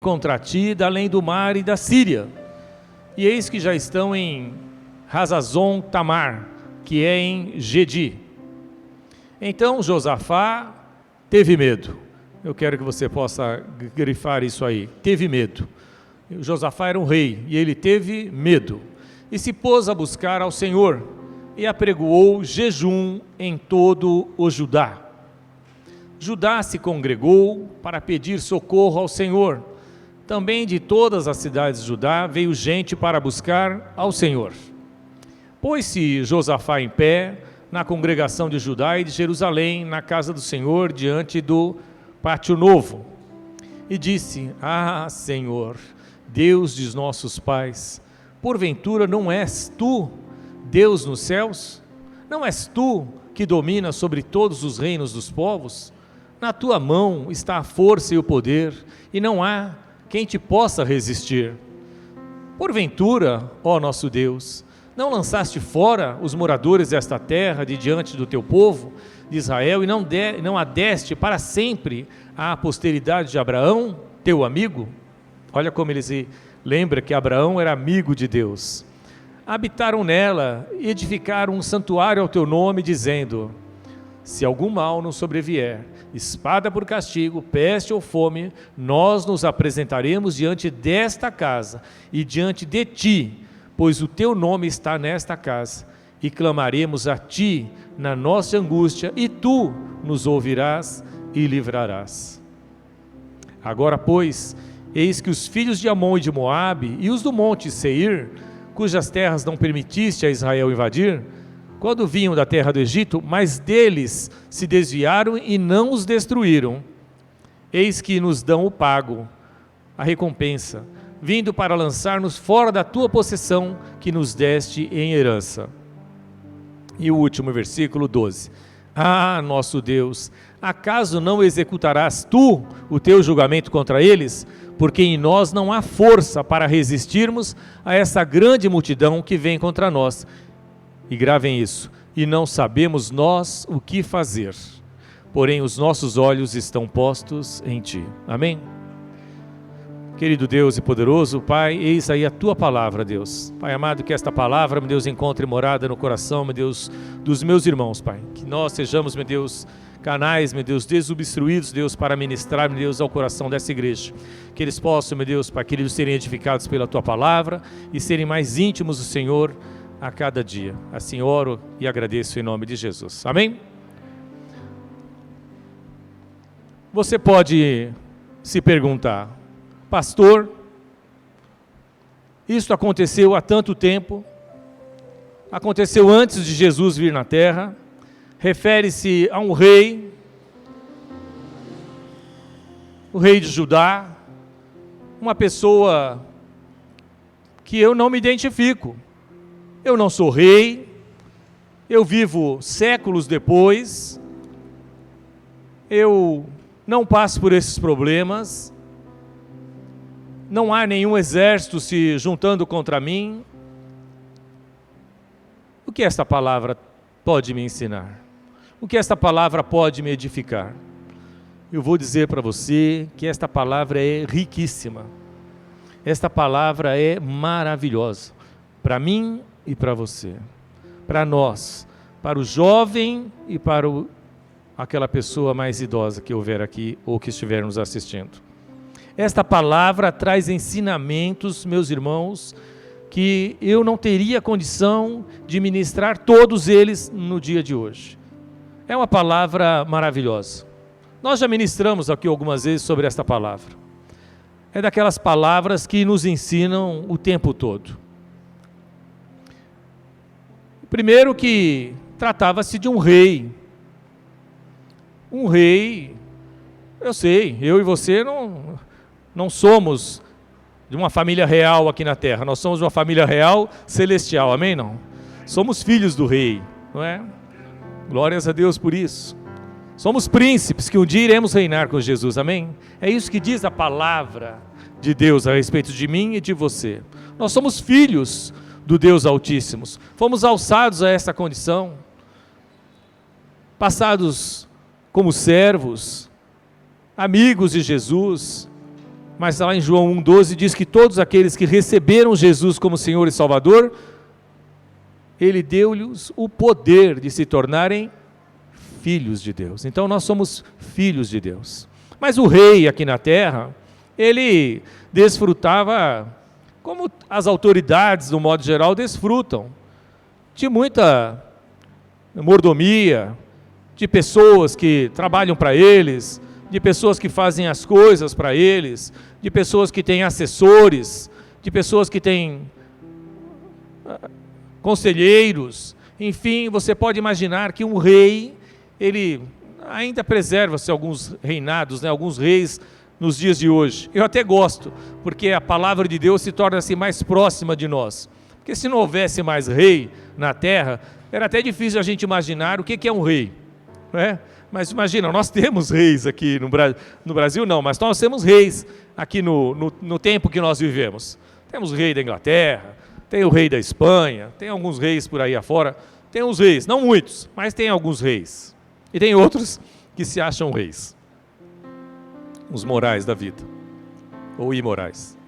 contra ti da além do mar e da Síria, e eis que já estão em Hazazon Tamar, que é em Gedi. Então Josafá teve medo. Eu quero que você possa grifar isso aí. Teve medo. Josafá era um rei e ele teve medo. E se pôs a buscar ao Senhor e apregoou jejum em todo o Judá. Judá se congregou para pedir socorro ao Senhor. Também de todas as cidades de Judá veio gente para buscar ao Senhor. Pôs-se Josafá em pé na congregação de Judá e de Jerusalém, na casa do Senhor, diante do pátio novo, e disse: Ah, Senhor, Deus de nossos pais, porventura não és tu Deus nos céus? Não és tu que dominas sobre todos os reinos dos povos? Na tua mão está a força e o poder, e não há quem te possa resistir. Porventura, ó nosso Deus, não lançaste fora os moradores desta terra de diante do teu povo de Israel, e não a deste para sempre à posteridade de Abraão, teu amigo? Olha como ele se lembra que Abraão era amigo de Deus. Habitaram nela e edificaram um santuário ao teu nome, dizendo: se algum mal nos sobrevier, espada por castigo, peste ou fome, nós nos apresentaremos diante desta casa e diante de ti, pois o teu nome está nesta casa, e clamaremos a ti na nossa angústia, e tu nos ouvirás e livrarás. Agora, pois, eis que os filhos de Amon e de Moabe, e os do monte Seir, cujas terras não permitiste a Israel invadir, quando vinham da terra do Egito, mas deles se desviaram e não os destruíram, eis que nos dão o pago, a recompensa, vindo para lançar-nos fora da tua possessão, que nos deste em herança. E o último versículo 12. Ah, nosso Deus, acaso não executarás tu o teu julgamento contra eles? Porque em nós não há força para resistirmos a essa grande multidão que vem contra nós. E gravem isso, e não sabemos nós o que fazer, porém os nossos olhos estão postos em ti. Amém? Querido Deus e poderoso Pai, eis aí a tua palavra, Deus. Pai amado, que esta palavra, meu Deus, encontre morada no coração, meu Deus, dos meus irmãos, Pai. Que nós sejamos, meu Deus, canais, meu Deus, desobstruídos, Deus, para ministrar, meu Deus, ao coração dessa igreja. Que eles possam, meu Deus, Pai querido, serem edificados pela tua palavra e serem mais íntimos do Senhor a cada dia. Assim oro e agradeço em nome de Jesus. Amém? Você pode se perguntar: pastor, isso aconteceu há tanto tempo, aconteceu antes de Jesus vir na terra, refere-se a um rei, o rei de Judá, uma pessoa que eu não me identifico. Eu não sou rei, eu vivo séculos depois, eu não passo por esses problemas, não há nenhum exército se juntando contra mim. O que esta palavra pode me ensinar? O que esta palavra pode me edificar? Eu vou dizer para você que esta palavra é riquíssima, esta palavra é maravilhosa, para mim e para você, para nós, para o jovem e para aquela pessoa mais idosa que houver aqui ou que estiver nos assistindo. Esta palavra traz ensinamentos, meus irmãos, que eu não teria condição de ministrar todos eles no dia de hoje. É uma palavra maravilhosa. Nós já ministramos aqui algumas vezes sobre esta palavra. É daquelas palavras que nos ensinam o tempo todo. Primeiro que tratava-se de um rei. Um rei, eu sei, eu e você não somos de uma família real aqui na terra, nós somos uma família real celestial, amém? Não? Somos filhos do rei, não é? Glórias a Deus por isso. Somos príncipes que um dia iremos reinar com Jesus, amém? É isso que diz a palavra de Deus a respeito de mim e de você. Nós somos filhos do Deus Altíssimo, fomos alçados a essa condição, passados como servos, amigos de Jesus, Mas lá em João 1,12 diz que todos aqueles que receberam Jesus como Senhor e Salvador, Ele deu-lhes o poder de se tornarem filhos de Deus. Então nós somos filhos de Deus. Mas o rei aqui na terra, ele desfrutava, como as autoridades, no modo geral, desfrutam, de muita mordomia, de pessoas que trabalham para eles, de pessoas que fazem as coisas para eles, de pessoas que têm assessores, de pessoas que têm conselheiros. Enfim, você pode imaginar que um rei, ele ainda preserva-se alguns reinados, né, alguns reis nos dias de hoje. Eu até gosto, porque a palavra de Deus se torna assim mais próxima de nós. Porque se não houvesse mais rei na terra, era até difícil a gente imaginar o que é um rei, não é? Mas imagina, nós temos reis aqui no Brasil, não, mas nós temos reis aqui no tempo que nós vivemos. Temos o rei da Inglaterra, tem o rei da Espanha, tem alguns reis por aí afora, tem uns reis, não muitos, mas tem alguns reis. E tem outros que se acham reis, os morais da vida, ou imorais.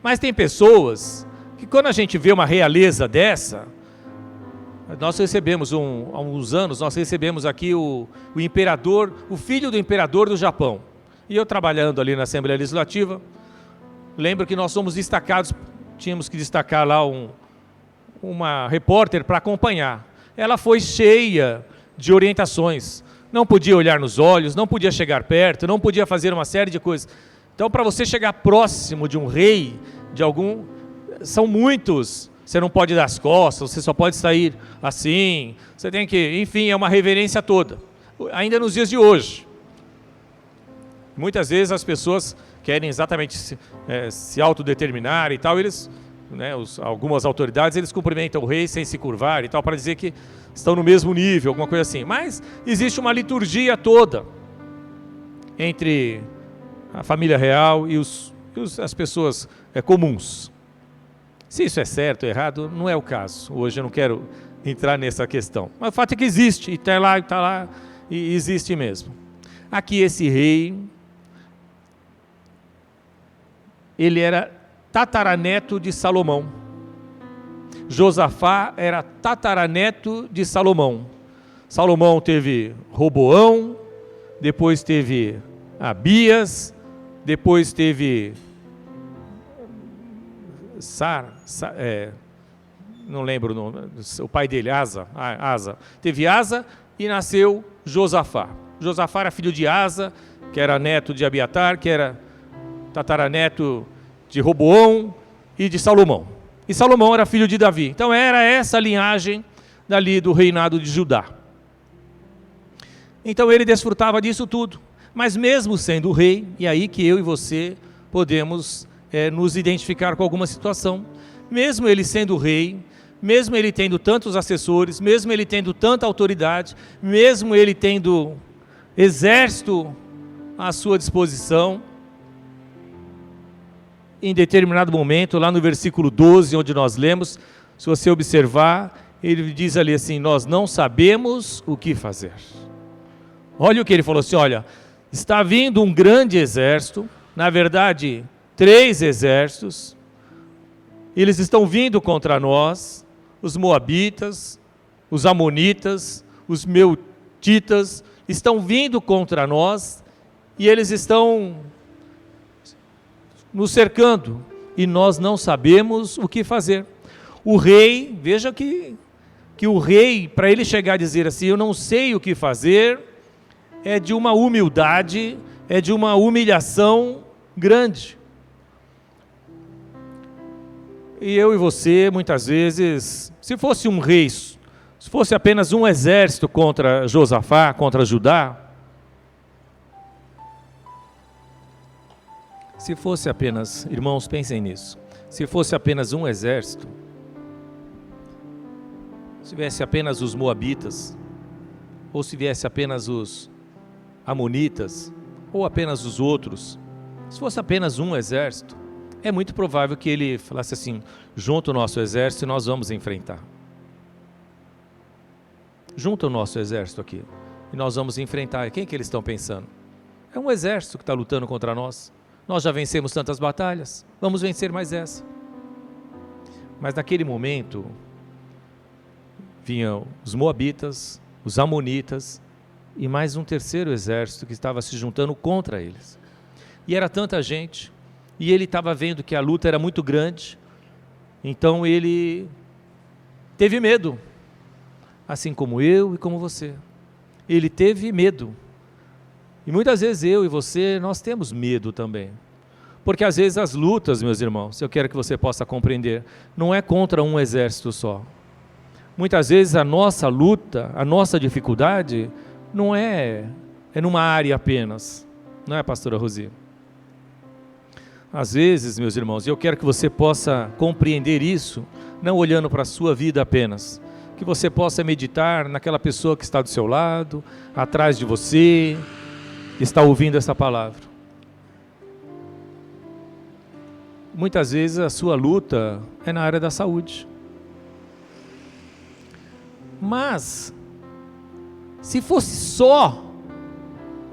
Mas tem pessoas que quando a gente vê uma realeza dessa, nós recebemos, há uns anos, nós recebemos aqui o imperador, o filho do imperador do Japão. E eu trabalhando ali na Assembleia Legislativa, lembro que nós fomos destacados, tínhamos que destacar lá uma repórter para acompanhar. Ela foi cheia de orientações, não podia olhar nos olhos, não podia chegar perto, não podia fazer uma série de coisas. Então, para você chegar próximo de um rei, são muitos. Você não pode dar as costas, você só pode sair assim, você tem que, enfim, é uma reverência toda. Ainda nos dias de hoje. Muitas vezes as pessoas querem exatamente se autodeterminar e tal, algumas autoridades, eles cumprimentam o rei sem se curvar e tal, para dizer que estão no mesmo nível, alguma coisa assim. Mas existe uma liturgia toda entre a família real e as pessoas comuns. Se isso é certo ou errado, não é o caso. Hoje eu não quero entrar nessa questão. Mas o fato é que existe, e está lá, e existe mesmo. Aqui esse rei, ele era tataraneto de Salomão. Josafá era tataraneto de Salomão. Salomão teve Roboão, depois teve Abias, depois teve não lembro o nome, o pai dele, Asa. Teve Asa e nasceu Josafá. Josafá era filho de Asa, que era neto de Abiatar, que era tataraneto de Roboão e de Salomão. E Salomão era filho de Davi. Então era essa a linhagem dali do reinado de Judá. Então ele desfrutava disso tudo. Mas mesmo sendo rei, e aí que eu e você podemos nos identificar com alguma situação, mesmo ele sendo rei, mesmo ele tendo tantos assessores, mesmo ele tendo tanta autoridade, mesmo ele tendo exército à sua disposição, em determinado momento, lá no versículo 12, onde nós lemos, se você observar, ele diz ali assim: nós não sabemos o que fazer. Olha o que ele falou assim: olha, está vindo um grande exército, na verdade 3 exércitos, eles estão vindo contra nós, os moabitas, os amonitas, os meutitas, estão vindo contra nós, e eles estão nos cercando, e nós não sabemos o que fazer. O rei, veja que o rei, para ele chegar a dizer assim, eu não sei o que fazer, é de uma humildade, é de uma humilhação grande. E eu e você, muitas vezes, se fosse um rei, se fosse apenas um exército contra Josafá, contra Judá, se fosse apenas, irmãos, pensem nisso, se fosse apenas um exército, se viesse apenas os moabitas, ou se viesse apenas os amonitas, ou apenas os outros, se fosse apenas um exército, é muito provável que ele falasse assim: junta o nosso exército e nós vamos enfrentar. Junta o nosso exército aqui e nós vamos enfrentar. Quem que eles estão pensando? É um exército que está lutando contra nós. nós já vencemos tantas batalhas, vamos vencer mais essa. Mas naquele momento, vinham os moabitas, os amonitas e mais um terceiro exército que estava se juntando contra eles. E era tanta gente, e ele estava vendo que a luta era muito grande, então ele teve medo, assim como eu e como você. Ele teve medo. E muitas vezes eu e você, nós temos medo também. Porque às vezes as lutas, meus irmãos, eu quero que você possa compreender, não é contra um exército só. Muitas vezes a nossa luta, a nossa dificuldade, não é numa área apenas. Não é, pastora Rosi? Às vezes, meus irmãos, eu quero que você possa compreender isso, não olhando para a sua vida apenas. Que você possa meditar naquela pessoa que está do seu lado, atrás de você, que está ouvindo essa palavra. Muitas vezes a sua luta é na área da saúde. Mas, se fosse só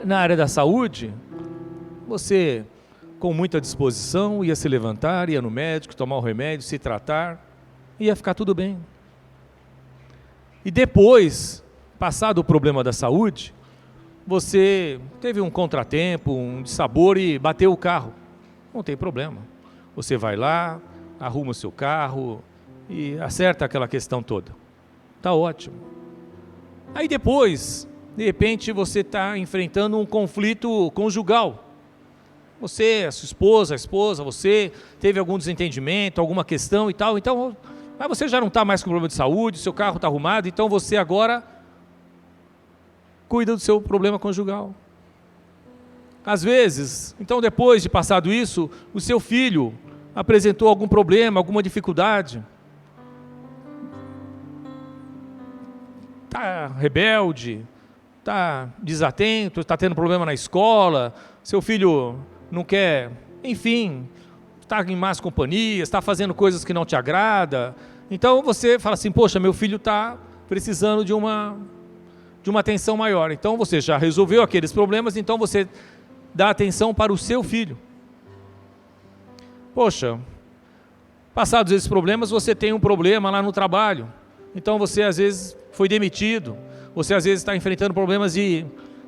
na área da saúde, você, com muita disposição, ia se levantar, ia no médico, tomar o remédio, se tratar, ia ficar tudo bem. E depois, passado o problema da saúde, você teve um contratempo, um dissabor e bateu o carro. Não tem problema. Você vai lá, arruma o seu carro e acerta aquela questão toda. Está ótimo. Aí depois, de repente, você está enfrentando um conflito conjugal. Você, a sua esposa, a esposa, você teve algum desentendimento, alguma questão e tal, então, mas você já não está mais com problema de saúde, seu carro está arrumado, então você agora cuida do seu problema conjugal. Às vezes, então depois de passado isso, o seu filho apresentou algum problema, alguma dificuldade, está rebelde, está desatento, está tendo problema na escola, seu filho não quer, enfim, está em más companhias, está fazendo coisas que não te agrada, então você fala assim, poxa, meu filho está precisando de uma atenção maior, então você já resolveu aqueles problemas, então você dá atenção para o seu filho. Poxa, passados esses problemas, você tem um problema lá no trabalho, então você às vezes foi demitido, você às vezes está enfrentando problemas de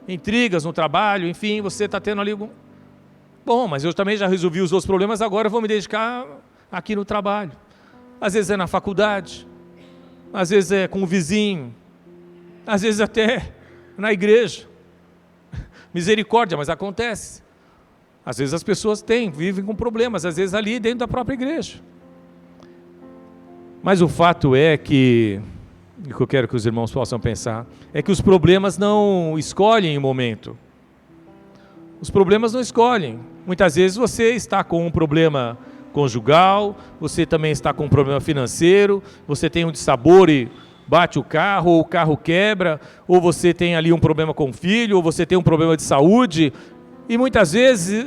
intrigas no trabalho, enfim, você está tendo ali algum... Bom, mas eu também já resolvi os outros problemas, agora eu vou me dedicar aqui no trabalho. Às vezes é na faculdade, às vezes é com o vizinho, às vezes até na igreja. Misericórdia, mas acontece. Às vezes as pessoas vivem com problemas, às vezes ali dentro da própria igreja. Mas o fato é que, o que eu quero que os irmãos possam pensar, é que os problemas não escolhem o momento. Os problemas não escolhem. Muitas vezes você está com um problema conjugal, você também está com um problema financeiro, você tem um dissabor e bate o carro, ou o carro quebra, ou você tem ali um problema com o filho, ou você tem um problema de saúde, e muitas vezes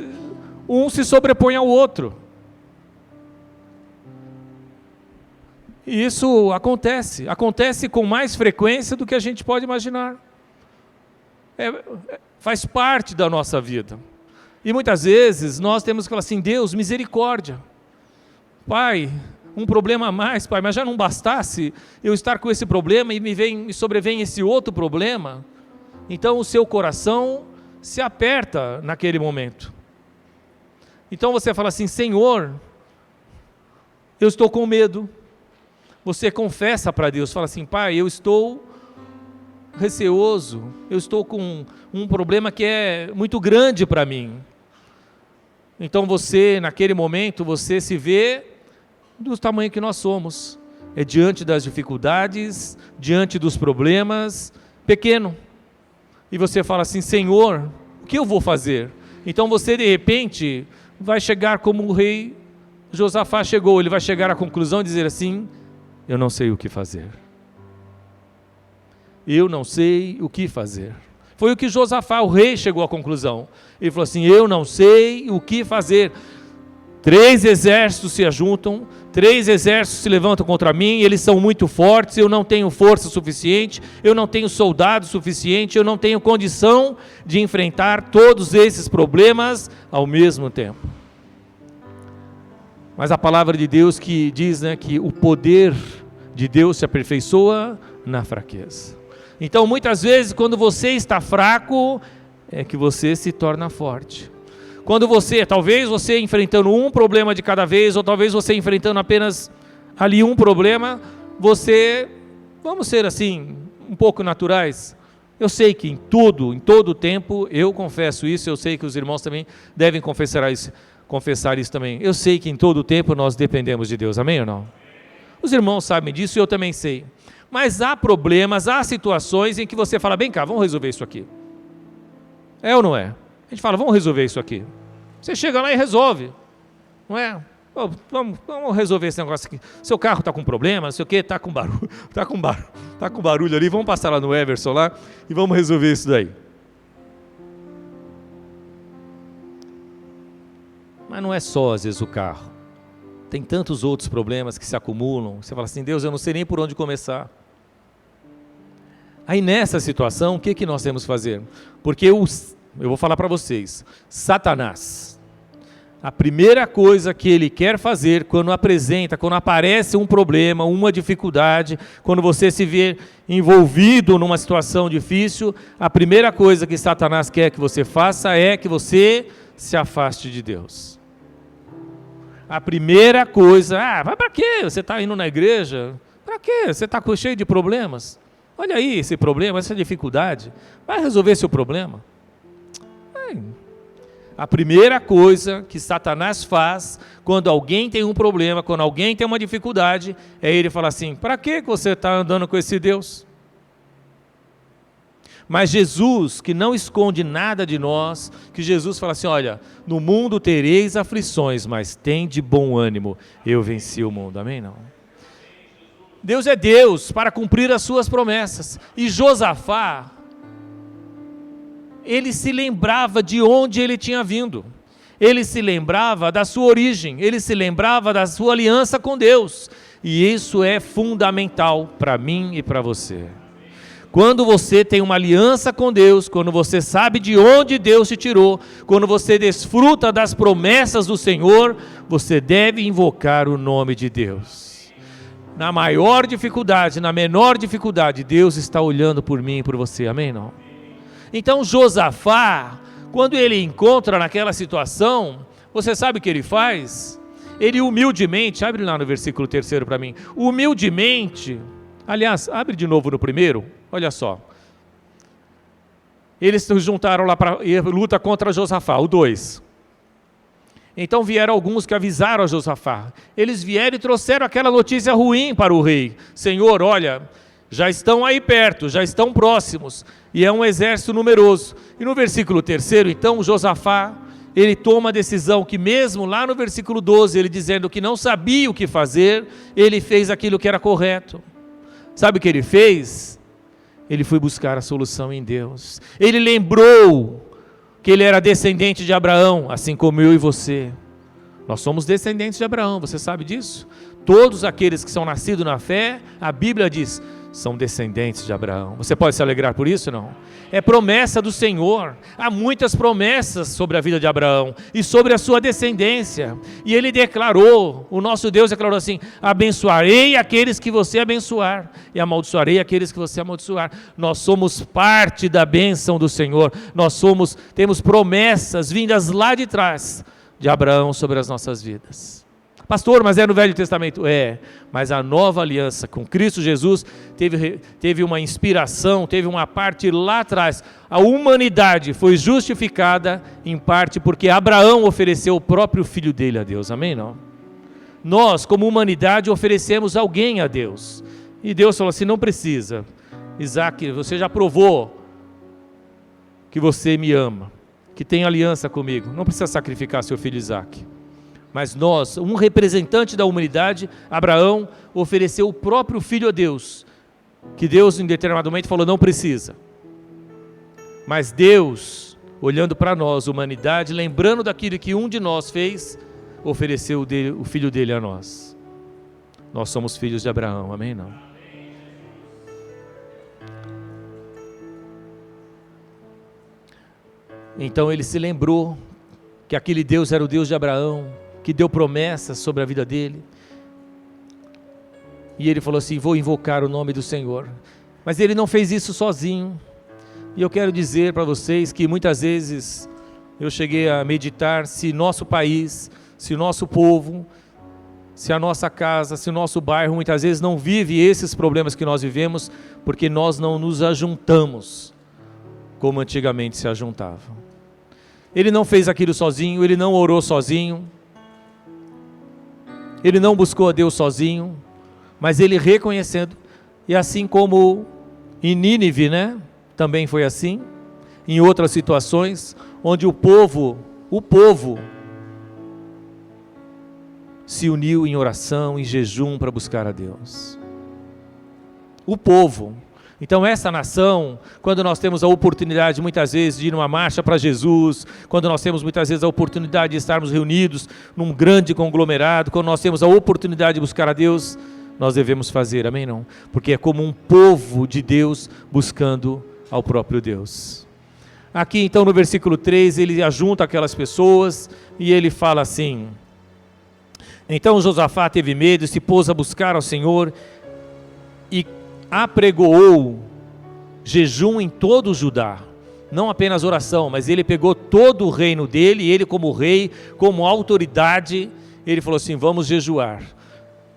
um se sobrepõe ao outro. E isso acontece com mais frequência do que a gente pode imaginar. Faz parte da nossa vida. E muitas vezes nós temos que falar assim, Deus, misericórdia. Pai, um problema a mais, Pai, mas já não bastasse eu estar com esse problema e me sobrevém esse outro problema, então o seu coração se aperta naquele momento. Então você fala assim, Senhor, eu estou com medo. Você confessa para Deus, fala assim, Pai, eu estou receoso, eu estou com um problema que é muito grande para mim. Então você, naquele momento, você se vê do tamanho que nós somos, diante das dificuldades, diante dos problemas, pequeno, e você fala assim, Senhor, o que eu vou fazer? Então você de repente vai chegar como o rei Josafá chegou, ele vai chegar à conclusão de dizer assim, eu não sei o que fazer. Eu não sei o que fazer. Foi o que Josafá, o rei, chegou à conclusão. Ele falou assim, eu não sei o que fazer. 3 exércitos se ajuntam, 3 exércitos se levantam contra mim, eles são muito fortes, eu não tenho força suficiente, eu não tenho soldado suficiente, eu não tenho condição de enfrentar todos esses problemas ao mesmo tempo. Mas a palavra de Deus que diz, né, que o poder de Deus se aperfeiçoa na fraqueza. Então, muitas vezes, quando você está fraco, é que você se torna forte. Quando talvez você enfrentando um problema de cada vez, ou talvez você enfrentando apenas ali um problema, vamos ser assim, um pouco naturais. Eu sei que em todo tempo, eu confesso isso, eu sei que os irmãos também devem confessar isso também. Eu sei que em todo tempo nós dependemos de Deus, amém ou não? Os irmãos sabem disso e eu também sei. Mas há problemas, há situações em que você fala, bem cá, vamos resolver isso aqui. É ou não é? A gente fala, vamos resolver isso aqui. Você chega lá e resolve, não é? Oh, vamos resolver esse negócio aqui. Seu carro está com problema, não sei o quê, está com barulho ali, vamos passar lá no Everson lá e vamos resolver isso daí. Mas não é só às vezes o carro. Tem tantos outros problemas que se acumulam. Você fala assim, Deus, eu não sei nem por onde começar. Aí nessa situação, o que nós temos que fazer? Porque eu vou falar para vocês, Satanás, a primeira coisa que ele quer fazer quando aparece um problema, uma dificuldade, quando você se vê envolvido numa situação difícil, a primeira coisa que Satanás quer que você faça é que você se afaste de Deus. A primeira coisa, mas para quê? Você está indo na igreja? Para quê? Você está cheio de problemas? Olha aí esse problema, essa dificuldade. Vai resolver seu problema. A primeira coisa que Satanás faz quando alguém tem um problema, quando alguém tem uma dificuldade, é ele falar assim, para que você está andando com esse Deus? Mas Jesus, que não esconde nada de nós, que Jesus fala assim, olha, no mundo tereis aflições, mas tem de bom ânimo, eu venci o mundo, amém? Não? Deus é Deus para cumprir as suas promessas, e Josafá, ele se lembrava de onde ele tinha vindo, ele se lembrava da sua origem, ele se lembrava da sua aliança com Deus, e isso é fundamental para mim e para você. Quando você tem uma aliança com Deus, quando você sabe de onde Deus te tirou, quando você desfruta das promessas do Senhor, você deve invocar o nome de Deus. Na maior dificuldade, na menor dificuldade, Deus está olhando por mim e por você, amém? Não? Então Josafá, quando ele encontra naquela situação, você sabe o que ele faz? Ele humildemente, abre lá no versículo 3 para mim, humildemente, aliás, abre de novo no 1, olha só. Eles se juntaram lá para luta contra Josafá, o 2. Então vieram alguns que avisaram a Josafá. Eles vieram e trouxeram aquela notícia ruim para o rei. Senhor, olha, já estão aí perto, já estão próximos, e é um exército numeroso. E no versículo 3, então, Josafá, ele toma a decisão que mesmo lá no versículo 12, ele dizendo que não sabia o que fazer, ele fez aquilo que era correto. Sabe o que ele fez? Ele foi buscar a solução em Deus. Ele lembrou que ele era descendente de Abraão, assim como eu e você. Nós somos descendentes de Abraão, você sabe disso? Todos aqueles que são nascidos na fé, a Bíblia diz, são descendentes de Abraão. Você pode se alegrar por isso, não? É promessa do Senhor. Há muitas promessas sobre a vida de Abraão e sobre a sua descendência. E ele declarou, o nosso Deus declarou assim, abençoarei aqueles que você abençoar e amaldiçoarei aqueles que você amaldiçoar. Nós somos parte da bênção do Senhor. Temos promessas vindas lá de trás de Abraão sobre as nossas vidas. Pastor, mas é no Velho Testamento? É, mas a nova aliança com Cristo Jesus teve uma inspiração, teve uma parte lá atrás. A humanidade foi justificada em parte porque Abraão ofereceu o próprio filho dele a Deus, amém? Não? Nós, como humanidade, oferecemos alguém a Deus. E Deus falou assim, não precisa. Isaac, você já provou que você me ama, que tem aliança comigo. Não precisa sacrificar seu filho Isaac. Mas nós, um representante da humanidade, Abraão, ofereceu o próprio filho a Deus, que Deus em determinado momento falou, não precisa. Mas Deus, olhando para nós, humanidade, lembrando daquilo que um de nós fez, ofereceu o filho dele a nós. Nós somos filhos de Abraão, amém? Não? Então ele se lembrou que aquele Deus era o Deus de Abraão, que deu promessas sobre a vida dele. E ele falou assim: vou invocar o nome do Senhor. Mas ele não fez isso sozinho. E eu quero dizer para vocês que muitas vezes eu cheguei a meditar se nosso país, se nosso povo, se a nossa casa, se o nosso bairro muitas vezes não vive esses problemas que nós vivemos, porque nós não nos ajuntamos como antigamente se ajuntavam. Ele não fez aquilo sozinho, ele não orou sozinho, ele não buscou a Deus sozinho, mas ele reconhecendo, e assim como em Nínive, né? Também foi assim, em outras situações, onde o povo se uniu em oração, em jejum para buscar a Deus. O povo. Então essa nação, quando nós temos a oportunidade muitas vezes de ir numa marcha para Jesus, quando nós temos muitas vezes a oportunidade de estarmos reunidos num grande conglomerado, quando nós temos a oportunidade de buscar a Deus, nós devemos fazer, amém não? Porque é como um povo de Deus buscando ao próprio Deus. Aqui então no versículo 3, ele ajunta aquelas pessoas e ele fala assim: então Josafá teve medo e se pôs a buscar ao Senhor e apregoou jejum em todo o Judá, não apenas oração, mas ele pegou todo o reino dele, ele como rei, como autoridade, ele falou assim: vamos jejuar.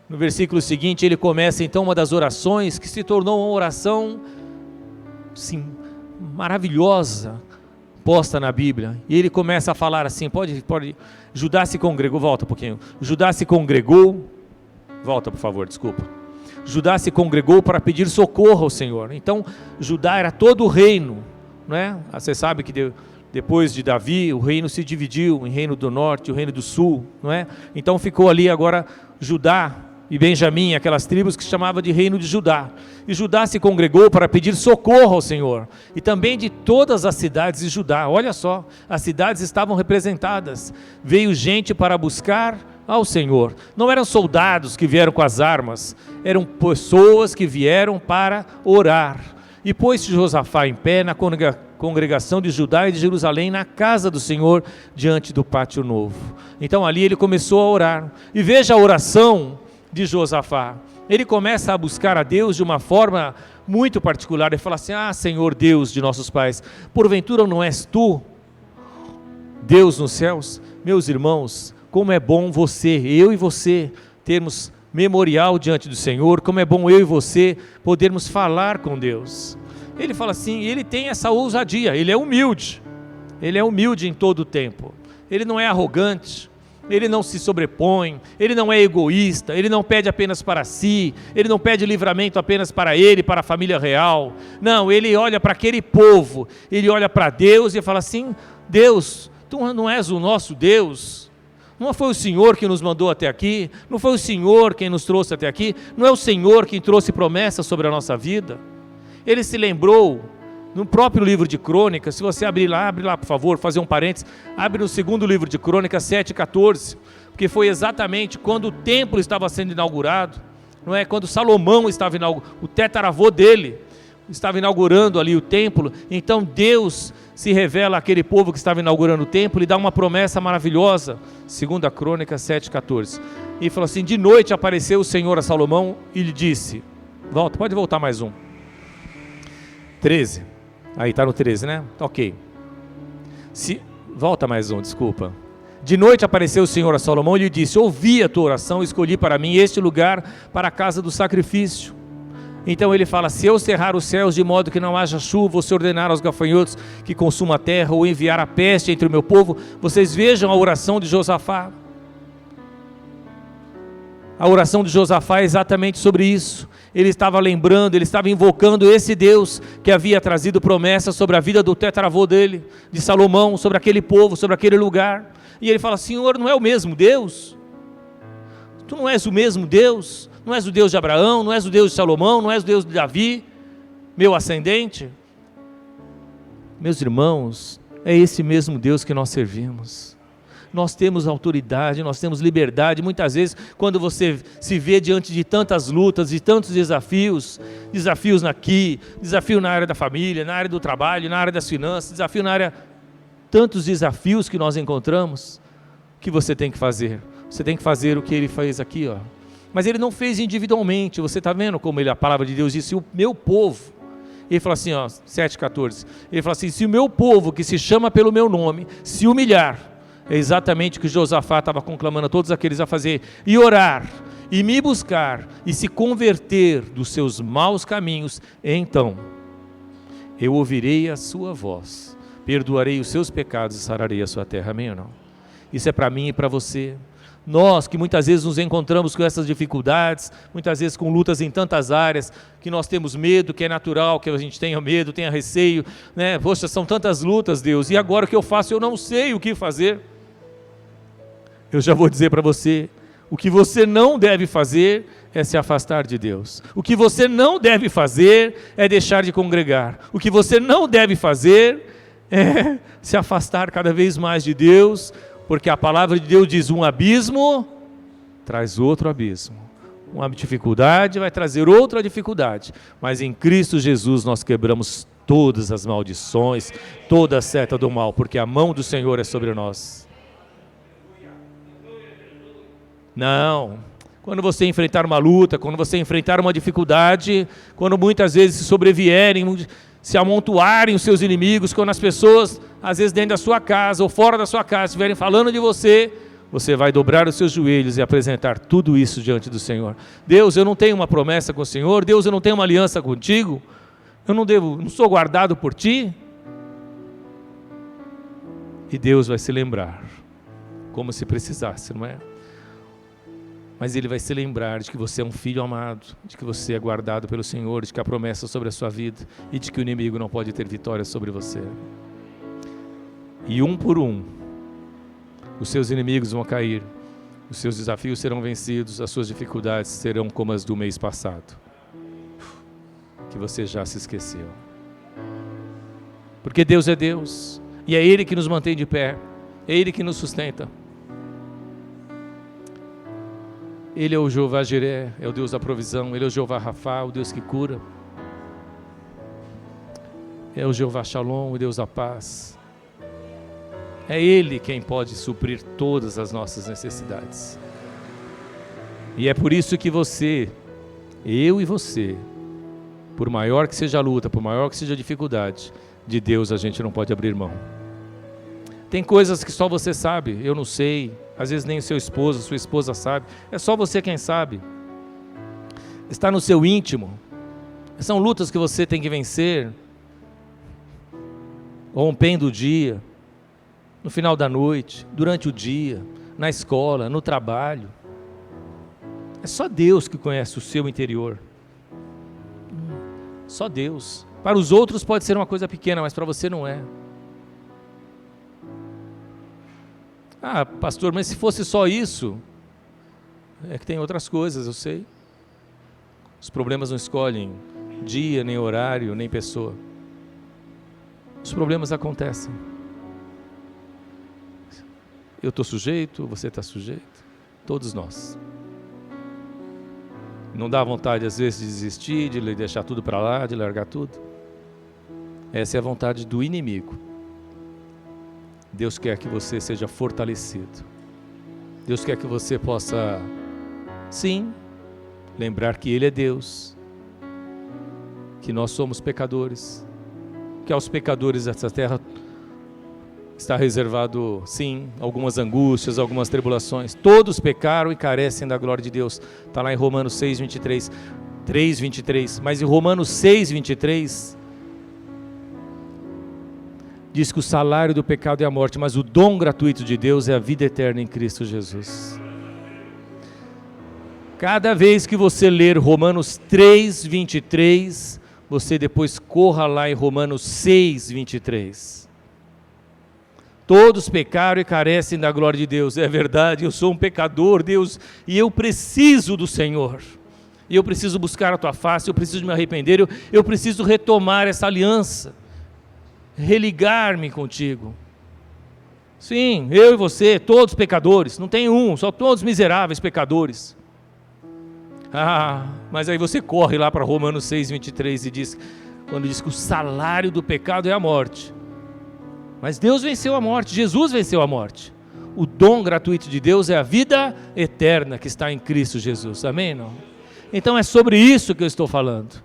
No versículo seguinte ele começa então uma das orações que se tornou uma oração sim, maravilhosa, posta na Bíblia, e ele começa a falar assim, Judá se congregou, volta um pouquinho, Judá se congregou, volta por favor, desculpa, Judá se congregou para pedir socorro ao Senhor. Então Judá era todo o reino, né? Você sabe que depois de Davi o reino se dividiu em reino do norte e o reino do sul, não é? Então ficou ali agora Judá e Benjamim, aquelas tribos que se chamava de reino de Judá, e Judá se congregou para pedir socorro ao Senhor, e também de todas as cidades de Judá. Olha só, as cidades estavam representadas, veio gente para buscar ao Senhor, não eram soldados que vieram com as armas, eram pessoas que vieram para orar. E pôs-se Josafá em pé na congregação de Judá e de Jerusalém, na casa do Senhor, diante do pátio novo. Então ali ele começou a orar, e veja a oração de Josafá, ele começa a buscar a Deus de uma forma muito particular, ele fala assim: Senhor Deus de nossos pais, porventura não és tu, Deus nos céus? Meus irmãos, como é bom eu e você, termos memorial diante do Senhor, como é bom eu e você podermos falar com Deus. Ele fala assim, ele tem essa ousadia, ele é humilde em todo o tempo, ele não é arrogante, ele não se sobrepõe, ele não é egoísta, ele não pede apenas para si, ele não pede livramento apenas para ele, para a família real, não, ele olha para aquele povo, ele olha para Deus e fala assim: Deus, tu não és o nosso Deus? Não foi o Senhor que nos mandou até aqui? Não foi o Senhor quem nos trouxe até aqui? Não é o Senhor quem trouxe promessas sobre a nossa vida? Ele se lembrou, no próprio livro de Crônicas, se você abrir lá por favor, fazer um parênteses, abre no segundo livro de Crônicas 7:14, porque foi exatamente quando o templo estava sendo inaugurado, não é? Quando Salomão estava inaugurando, o tetaravô dele estava inaugurando ali o templo, então Deus se revela àquele povo que estava inaugurando o templo e dá uma promessa maravilhosa, segunda Crônicas 7:14, e falou assim: de noite apareceu o Senhor a Salomão e lhe disse, pode voltar mais um, 13, aí está no 13, né? Ok. Volta mais um, desculpa. De noite apareceu o Senhor a Salomão e lhe disse: ouvi a tua oração, escolhi para mim este lugar para a casa do sacrifício. Então ele fala: se eu cerrar os céus de modo que não haja chuva, ou se ordenar aos gafanhotos que consumam a terra, ou enviar a peste entre o meu povo, vocês vejam a oração de Josafá. A oração de Josafá é exatamente sobre isso. Ele estava lembrando, ele estava invocando esse Deus que havia trazido promessas sobre a vida do tetravô dele, de Salomão, sobre aquele povo, sobre aquele lugar. E ele fala: Senhor, não é o mesmo Deus? Tu não és o mesmo Deus? Não és o Deus de Abraão, não és o Deus de Salomão, não és o Deus de Davi, meu ascendente? Meus irmãos, é esse mesmo Deus que nós servimos. nós temos autoridade, nós temos liberdade. Muitas vezes, quando você se vê diante de tantas lutas e tantos desafios aqui, desafio na área da família, na área do trabalho, na área das finanças, desafio na área... Tantos desafios que nós encontramos, o que você tem que fazer? Você tem que fazer o que ele fez aqui, ó. Mas ele não fez individualmente. Você está vendo como a palavra de Deus disse, o meu povo... Ele fala assim, ó, 7,14, ele fala assim, se o meu povo que se chama pelo meu nome, se humilhar, é exatamente o que Josafá estava conclamando a todos aqueles a fazer, e orar, e me buscar, e se converter dos seus maus caminhos, então, eu ouvirei a sua voz, perdoarei os seus pecados e sararei a sua terra. Amém ou não? Isso é para mim e para você. Nós que muitas vezes nos encontramos com essas dificuldades, muitas vezes com lutas em tantas áreas, que nós temos medo, que é natural que a gente tenha medo, tenha receio, né? Poxa, são tantas lutas, Deus, e agora o que eu faço? Eu não sei o que fazer. Eu já vou dizer para você, o que você não deve fazer é se afastar de Deus. O que você não deve fazer é deixar de congregar. O que você não deve fazer é se afastar cada vez mais de Deus, porque a palavra de Deus diz, um abismo traz outro abismo. Uma dificuldade vai trazer outra dificuldade. Mas em Cristo Jesus nós quebramos todas as maldições, toda a seta do mal, porque a mão do Senhor é sobre nós. Não. Quando você enfrentar uma luta, quando você enfrentar uma dificuldade, quando muitas vezes se sobrevierem, se amontoarem os seus inimigos, quando as pessoas, às vezes dentro da sua casa ou fora da sua casa, estiverem falando de você, você vai dobrar os seus joelhos e apresentar tudo isso diante do Senhor. Deus, eu não tenho uma promessa com o Senhor, Deus, eu não tenho uma aliança contigo, eu não sou guardado por ti. E Deus vai se lembrar, como se precisasse, não é? Mas Ele vai se lembrar de que você é um filho amado, de que você é guardado pelo Senhor, de que há promessa sobre a sua vida e de que o inimigo não pode ter vitória sobre você. E um por um, os seus inimigos vão cair, os seus desafios serão vencidos, as suas dificuldades serão como as do mês passado, que você já se esqueceu. Porque Deus é Deus, e é Ele que nos mantém de pé, é Ele que nos sustenta. Ele é o Jeová Jiré, é o Deus da provisão. Ele é o Jeová Rafá, o Deus que cura. É o Jeová Shalom, o Deus da paz. É Ele quem pode suprir todas as nossas necessidades. E é por isso que você, eu e você, por maior que seja a luta, por maior que seja a dificuldade, de Deus a gente não pode abrir mão. Tem coisas que só você sabe, eu não sei, às vezes nem o seu esposo, sua esposa sabe, é só você quem sabe. Está no seu íntimo, são lutas que você tem que vencer, rompendo o dia, no final da noite, durante o dia, na escola, no trabalho. É só Deus que conhece o seu interior, só Deus. Para os outros pode ser uma coisa pequena, mas para você não é. Ah, pastor, mas se fosse só isso, é que tem outras coisas, eu sei. Os problemas não escolhem dia, nem horário, nem pessoa. Os problemas acontecem. Eu estou sujeito, você está sujeito, todos nós. Não dá vontade às vezes de desistir, de deixar tudo para lá, de largar tudo. Essa é a vontade do inimigo. Deus quer que você seja fortalecido. Deus quer que você possa, sim, lembrar que Ele é Deus, que nós somos pecadores, que aos pecadores dessa terra está reservado, sim, algumas angústias, algumas tribulações. Todos pecaram e carecem da glória de Deus. Está lá em Romanos 6:23, 3:23, mas em Romanos 6:23, diz que o salário do pecado é a morte, mas o dom gratuito de Deus é a vida eterna em Cristo Jesus. Cada vez que você ler Romanos 3:23, você depois corra lá em Romanos 6:23. Todos pecaram e carecem da glória de Deus. É verdade, eu sou um pecador, Deus, e eu preciso do Senhor. E eu preciso buscar a Tua face, eu preciso me arrepender, eu preciso retomar essa aliança, religar-me contigo. Sim, eu e você, todos pecadores, não tem um, só todos miseráveis pecadores. Mas aí você corre lá para Romanos 6:23 e diz, quando diz que o salário do pecado é a morte. Mas Deus venceu a morte, Jesus venceu a morte. O dom gratuito de Deus é a vida eterna que está em Cristo Jesus, amém? Não? Então é sobre isso que eu estou falando.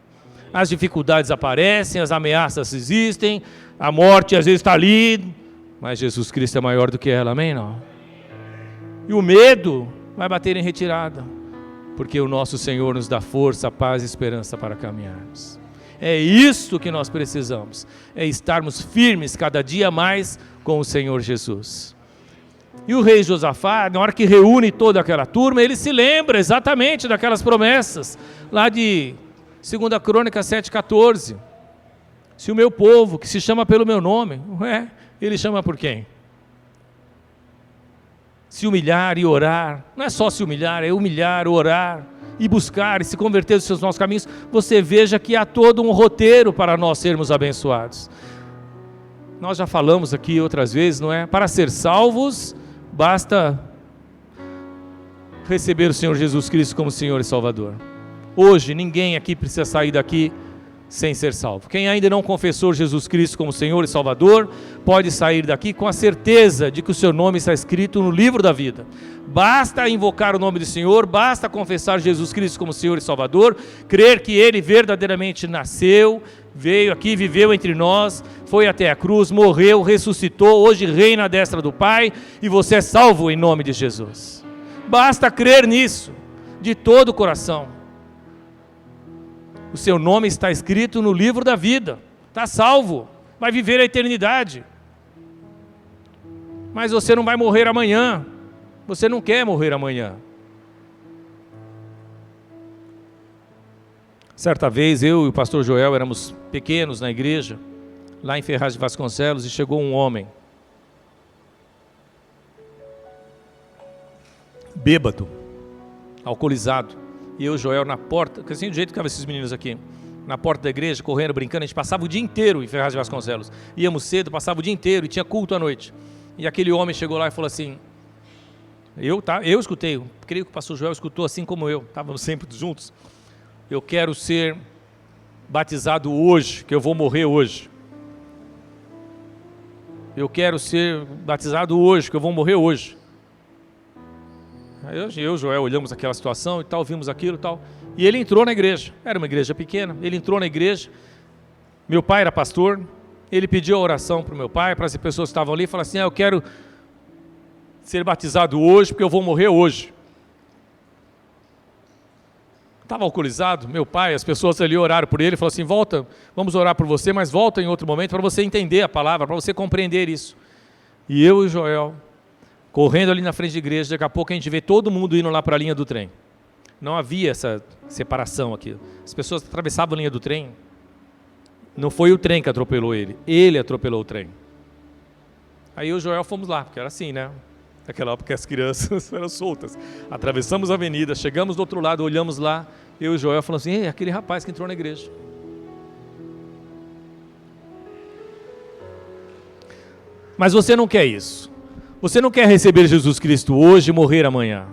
As dificuldades aparecem, as ameaças existem, a morte às vezes está ali, mas Jesus Cristo é maior do que ela, amém? Não? E o medo vai bater em retirada, porque o nosso Senhor nos dá força, paz e esperança para caminharmos. É isso que nós precisamos, é estarmos firmes cada dia mais com o Senhor Jesus. E o rei Josafá, na hora que reúne toda aquela turma, ele se lembra exatamente daquelas promessas, lá de 2 Crônicas 7:14. Se o meu povo, que se chama pelo meu nome, ele chama por quem? Se humilhar e orar, não é só se humilhar, é humilhar, orar, e buscar, e se converter dos seus nossos caminhos. Você veja que há todo um roteiro para nós sermos abençoados. Nós já falamos aqui outras vezes, não é? Para ser salvos, basta receber o Senhor Jesus Cristo como Senhor e Salvador. Hoje, ninguém aqui precisa sair daqui sem ser salvo. Quem ainda não confessou Jesus Cristo como Senhor e Salvador, pode sair daqui com a certeza de que o seu nome está escrito no livro da vida. Basta invocar o nome do Senhor, basta confessar Jesus Cristo como Senhor e Salvador, crer que Ele verdadeiramente nasceu, veio aqui, viveu entre nós, foi até a cruz, morreu, ressuscitou, hoje reina à destra do Pai, e você é salvo em nome de Jesus. Basta crer nisso, de todo o coração. O seu nome está escrito no livro da vida, está salvo, vai viver a eternidade. Mas você não vai morrer amanhã, você não quer morrer amanhã. Certa vez eu e o pastor Joel éramos pequenos na igreja, lá em Ferraz de Vasconcelos, e chegou um homem, bêbado, alcoolizado, e eu e o Joel na porta, assim do jeito que estavam esses meninos aqui, na porta da igreja, correndo, brincando. A gente passava o dia inteiro em Ferraz de Vasconcelos, íamos cedo, passava o dia inteiro, e tinha culto à noite, e aquele homem chegou lá e falou assim, eu escutei, creio que o pastor Joel escutou assim como eu, estávamos sempre juntos, eu quero ser batizado hoje, que eu vou morrer hoje. Eu quero ser batizado hoje, que eu vou morrer hoje. Aí eu e o Joel olhamos aquela situação e tal, vimos aquilo e tal, e ele entrou na igreja, era uma igreja pequena, ele entrou na igreja, meu pai era pastor, ele pediu a oração para o meu pai, para as pessoas que estavam ali, e falou assim, eu quero ser batizado hoje, porque eu vou morrer hoje. Estava alcoolizado, meu pai, as pessoas ali oraram por ele, falou assim, volta, vamos orar por você, mas volta em outro momento, para você entender a palavra, para você compreender isso. E eu e o Joel, correndo ali na frente da igreja, daqui a pouco a gente vê todo mundo indo lá para a linha do trem. Não havia essa separação aqui, as pessoas atravessavam a linha do trem, não foi o trem que atropelou ele atropelou o trem. Aí eu e o Joel fomos lá, porque era assim, né? Naquela época as crianças eram soltas. Atravessamos a avenida, chegamos do outro lado, olhamos lá, eu e o Joel falamos assim, aquele rapaz que entrou na igreja. Mas você não quer isso. Você não quer receber Jesus Cristo hoje e morrer amanhã.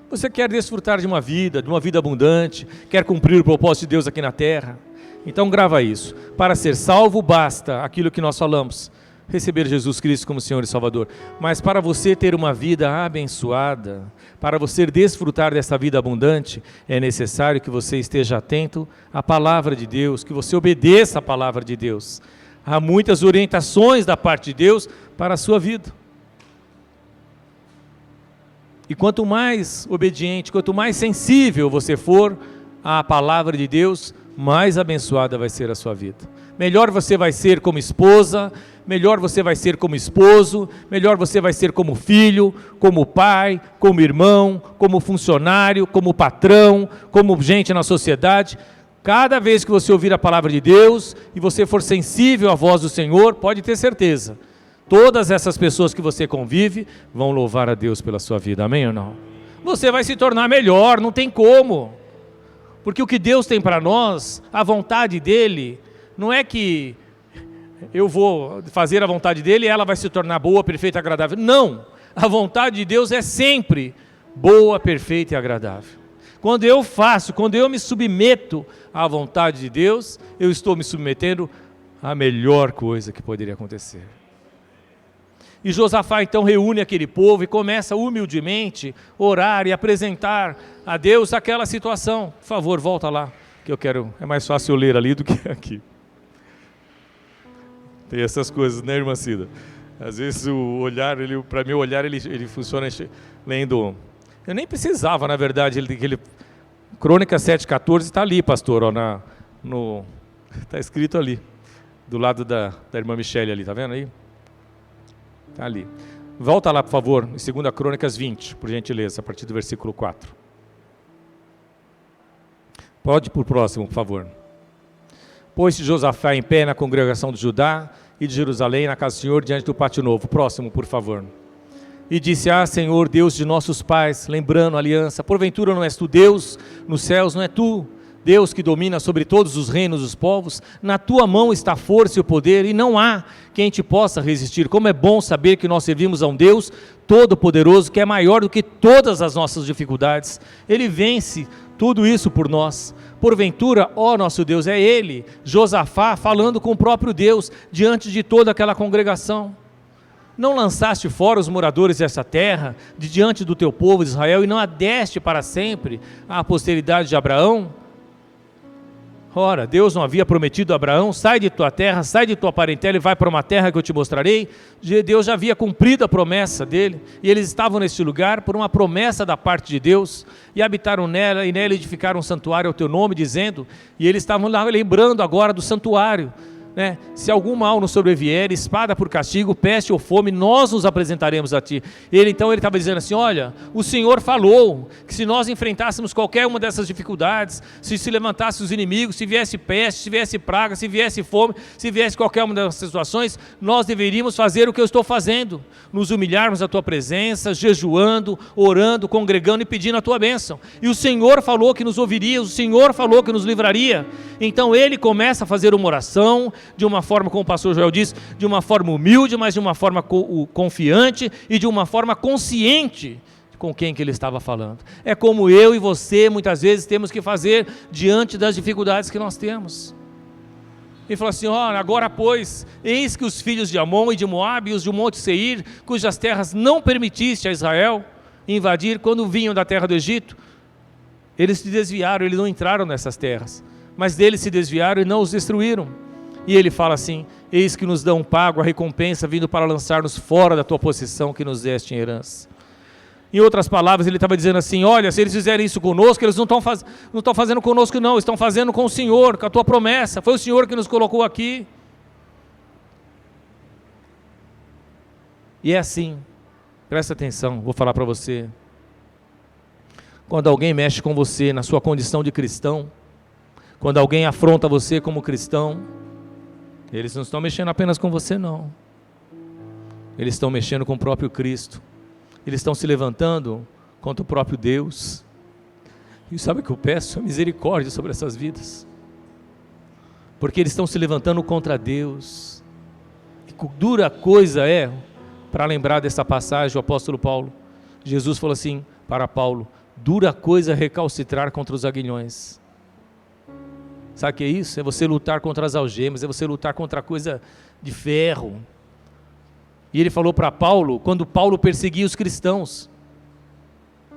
Você quer desfrutar de uma vida abundante, quer cumprir o propósito de Deus aqui na terra. Então grava isso. Para ser salvo basta aquilo que nós falamos, receber Jesus Cristo como Senhor e Salvador. Mas para você ter uma vida abençoada, para você desfrutar dessa vida abundante, é necessário que você esteja atento à palavra de Deus, que você obedeça a palavra de Deus. Há muitas orientações da parte de Deus para a sua vida. E quanto mais obediente, quanto mais sensível você for à palavra de Deus, mais abençoada vai ser a sua vida. Melhor você vai ser como esposa, melhor você vai ser como esposo, melhor você vai ser como filho, como pai, como irmão, como funcionário, como patrão, como gente na sociedade. Cada vez que você ouvir a palavra de Deus e você for sensível à voz do Senhor, pode ter certeza, todas essas pessoas que você convive vão louvar a Deus pela sua vida, amém ou não? Você vai se tornar melhor, não tem como, porque o que Deus tem para nós, a vontade dEle, não é que eu vou fazer a vontade dele e ela vai se tornar boa, perfeita e agradável. Não, a vontade de Deus é sempre boa, perfeita e agradável. Quando eu faço, quando eu me submeto à vontade de Deus, eu estou me submetendo à melhor coisa que poderia acontecer. E Josafá então reúne aquele povo e começa humildemente a orar e apresentar a Deus aquela situação. Por favor, volta lá, que eu quero, é mais fácil eu ler ali do que aqui. Tem essas coisas, né, irmã Cida? Às vezes o olhar, para mim o olhar ele funciona lendo. Eu nem precisava, na verdade, Crônica 7,14 está ali, pastor, está escrito ali, do lado da irmã Michele ali, está vendo aí? Está ali. Volta lá, por favor, em 2 Crônicas 20, por gentileza, a partir do versículo 4. Pode ir para o próximo, por favor. Pôs-se Josafá em pé na congregação de Judá e de Jerusalém, na casa do Senhor, diante do pátio novo. Próximo, por favor. E disse: Senhor, Deus de nossos pais, lembrando a aliança, porventura não és tu Deus nos céus, não é tu, Deus que domina sobre todos os reinos dos povos? Na tua mão está a força e o poder, e não há quem te possa resistir. Como é bom saber que nós servimos a um Deus todo-poderoso, que é maior do que todas as nossas dificuldades. Ele vence tudo isso por nós. Porventura, nosso Deus, é Ele, Josafá, falando com o próprio Deus, diante de toda aquela congregação. Não lançaste fora os moradores dessa terra, de diante do teu povo de Israel, e não a deste para sempre à posteridade de Abraão? Ora, Deus não havia prometido a Abraão: sai de tua terra, sai de tua parentela e vai para uma terra que eu te mostrarei? Deus já havia cumprido a promessa dele, e eles estavam neste lugar por uma promessa da parte de Deus, e habitaram nela, e nela edificaram um santuário ao teu nome, dizendo, e eles estavam lá lembrando agora do santuário, né? Se algum mal nos sobrevier, espada por castigo, peste ou fome, nós nos apresentaremos a ti. Então ele estava dizendo assim: olha, o Senhor falou que se nós enfrentássemos qualquer uma dessas dificuldades, se levantassem os inimigos, se viesse peste, se viesse praga, se viesse fome, se viesse qualquer uma dessas situações, nós deveríamos fazer o que eu estou fazendo, nos humilharmos à tua presença, jejuando, orando, congregando e pedindo a tua bênção. E o Senhor falou que nos ouviria, o Senhor falou que nos livraria. Então ele começa a fazer uma oração, de uma forma, como o pastor Joel disse, de uma forma humilde, mas de uma forma confiante e de uma forma consciente com quem que ele estava falando. É como eu e você muitas vezes temos que fazer diante das dificuldades que nós temos. Ele falou assim: agora pois, eis que os filhos de Amon e de Moabe e os de Monte Seir, cujas terras não permitiste a Israel invadir quando vinham da terra do Egito, eles se desviaram, eles não entraram nessas terras, mas deles se desviaram e não os destruíram. E ele fala assim: eis que nos dão pago a recompensa vindo para lançar-nos fora da tua possessão que nos deste em herança. Em outras palavras, ele estava dizendo assim: olha, se eles fizerem isso conosco, eles não estão fazendo conosco não, estão fazendo com o Senhor, com a tua promessa, foi o Senhor que nos colocou aqui. E é assim, presta atenção, vou falar para você, quando alguém mexe com você na sua condição de cristão, quando alguém afronta você como cristão, eles não estão mexendo apenas com você não, eles estão mexendo com o próprio Cristo, eles estão se levantando contra o próprio Deus. E sabe o que eu peço? A misericórdia sobre essas vidas, porque eles estão se levantando contra Deus. E dura coisa é, para lembrar dessa passagem, o apóstolo Paulo, Jesus falou assim para Paulo: dura coisa recalcitrar contra os aguilhões. Sabe o que é isso? É você lutar contra as algemas, é você lutar contra a coisa de ferro. E ele falou para Paulo, quando Paulo perseguia os cristãos,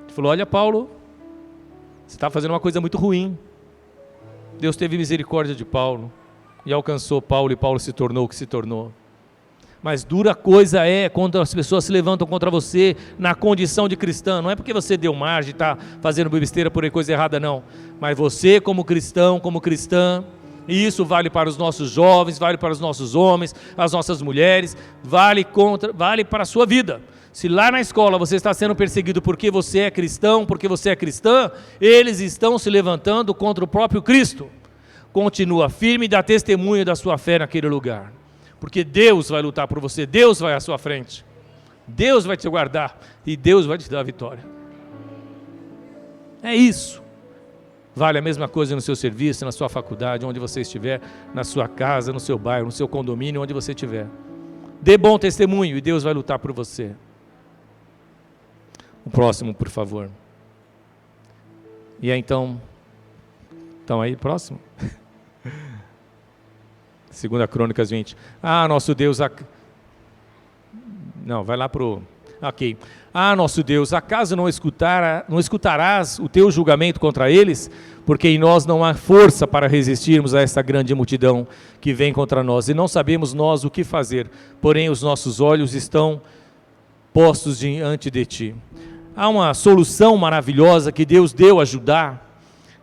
ele falou: olha Paulo, você está fazendo uma coisa muito ruim. Deus teve misericórdia de Paulo, e alcançou Paulo, e Paulo se tornou o que se tornou. Mas dura coisa é quando as pessoas se levantam contra você na condição de cristão. Não é porque você deu margem, está fazendo besteira por aí, coisa errada não. Mas você como cristão, como cristã, e isso vale para os nossos jovens, vale para os nossos homens, as nossas mulheres, vale para a sua vida. Se lá na escola você está sendo perseguido porque você é cristão, porque você é cristã, eles estão se levantando contra o próprio Cristo. Continua firme e dá testemunho da sua fé naquele lugar. Porque Deus vai lutar por você, Deus vai à sua frente, Deus vai te guardar e Deus vai te dar a vitória. É isso. Vale a mesma coisa no seu serviço, na sua faculdade, onde você estiver, na sua casa, no seu bairro, no seu condomínio, onde você estiver. Dê bom testemunho e Deus vai lutar por você. O próximo, por favor. E aí, então aí, próximo. 2 Crônicas 20. Nosso Deus... Não, vai lá pro... Ok. Nosso Deus, acaso não escutarás o teu julgamento contra eles? Porque em nós não há força para resistirmos a esta grande multidão que vem contra nós, e não sabemos nós o que fazer, porém os nossos olhos estão postos diante de ti. Há uma solução maravilhosa que Deus deu a Judá,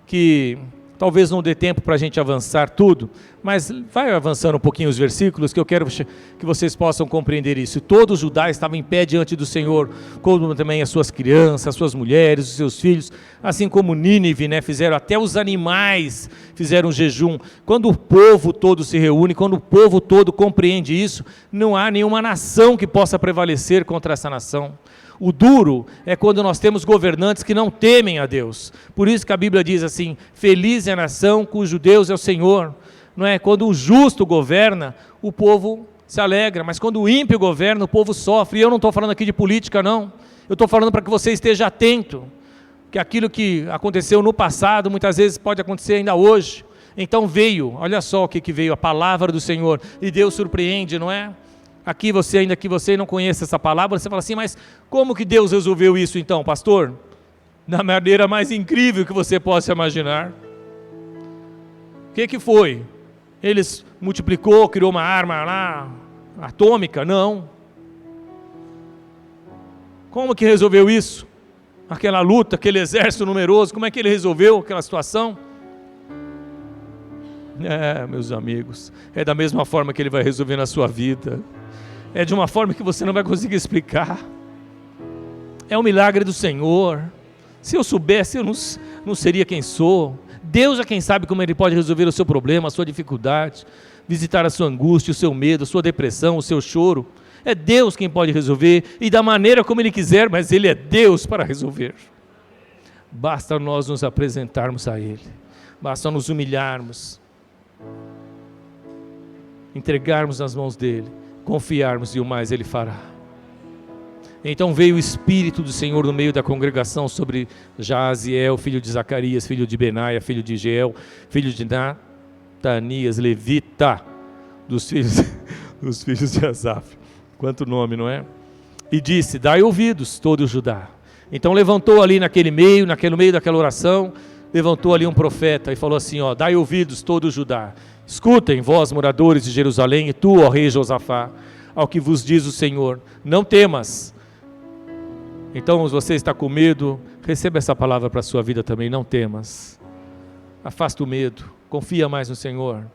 que talvez não dê tempo para a gente avançar tudo, mas vai avançando um pouquinho os versículos, que eu quero que vocês possam compreender isso. Todo Judá estava em pé diante do Senhor, como também as suas crianças, as suas mulheres, os seus filhos, assim como Nínive, fizeram, até os animais fizeram jejum. Quando o povo todo se reúne, quando o povo todo compreende isso, não há nenhuma nação que possa prevalecer contra essa nação. O duro é quando nós temos governantes que não temem a Deus. Por isso que a Bíblia diz assim, feliz é a nação cujo Deus é o Senhor. Não é? Quando o justo governa, o povo se alegra, mas quando o ímpio governa, o povo sofre. E eu não estou falando aqui de política, não. Eu estou falando para que você esteja atento, que aquilo que aconteceu no passado, muitas vezes pode acontecer ainda hoje. Então veio, olha só o que veio, a palavra do Senhor, e Deus surpreende, não é? Aqui você, ainda que você não conheça essa palavra, você fala assim, mas como que Deus resolveu isso então, pastor? Da maneira mais incrível que você possa imaginar. O que foi? Eles multiplicou, criou uma arma lá, atômica? Não. Como que resolveu isso? Aquela luta, aquele exército numeroso, como é que ele resolveu aquela situação? Meus amigos, é da mesma forma que ele vai resolver na sua vida. É de uma forma que você não vai conseguir explicar. É um milagre do Senhor. Se eu soubesse, eu não seria quem sou. Deus é quem sabe como Ele pode resolver o seu problema, a sua dificuldade, visitar a sua angústia, o seu medo, a sua depressão, o seu choro. É Deus quem pode resolver, e da maneira como Ele quiser, mas Ele é Deus para resolver. Basta nós nos apresentarmos a Ele, basta nos humilharmos, entregarmos nas mãos dEle, confiarmos, e o mais Ele fará. Então veio o Espírito do Senhor no meio da congregação sobre Jaziel, filho de Zacarias, filho de Benaia, filho de Jeiel, filho de Natanias, levita, dos filhos de Asaf. Quanto nome, não é? E disse, dai ouvidos, todo Judá. Então levantou ali naquele meio daquela oração, levantou ali um profeta e falou assim, dai ouvidos, todo Judá. Escutem, vós moradores de Jerusalém, e tu, ó rei Josafá, ao que vos diz o Senhor, não temas. Então, se você está com medo, receba essa palavra para a sua vida também, não temas. Afasta o medo, confia mais no Senhor.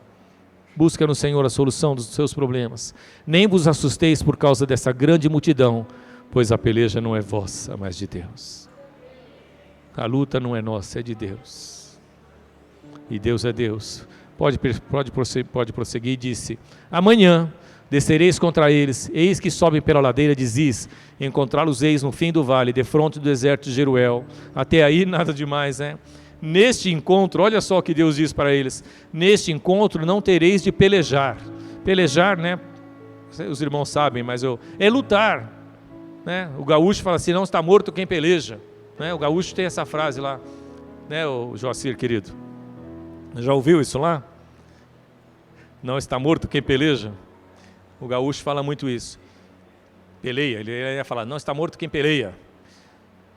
Busca no Senhor a solução dos seus problemas. Nem vos assusteis por causa dessa grande multidão, pois a peleja não é vossa, mas de Deus. A luta não é nossa, é de Deus. E Deus é Deus. Pode prosseguir, e disse, amanhã descereis contra eles, eis que sobem pela ladeira de Ziz, encontrá-los eis no fim do vale, defronte do deserto de Jeruel. Até aí nada demais, né? Neste encontro, olha só o que Deus diz para eles, neste encontro não tereis de pelejar. Pelejar, né? Os irmãos sabem, mas é lutar, né? O gaúcho fala assim, não está morto quem peleja, né? O gaúcho tem essa frase lá, né, o Joacir querido? Já ouviu isso lá? Não está morto quem peleja? O gaúcho fala muito isso. Peleia, ele ia falar, não está morto quem peleia.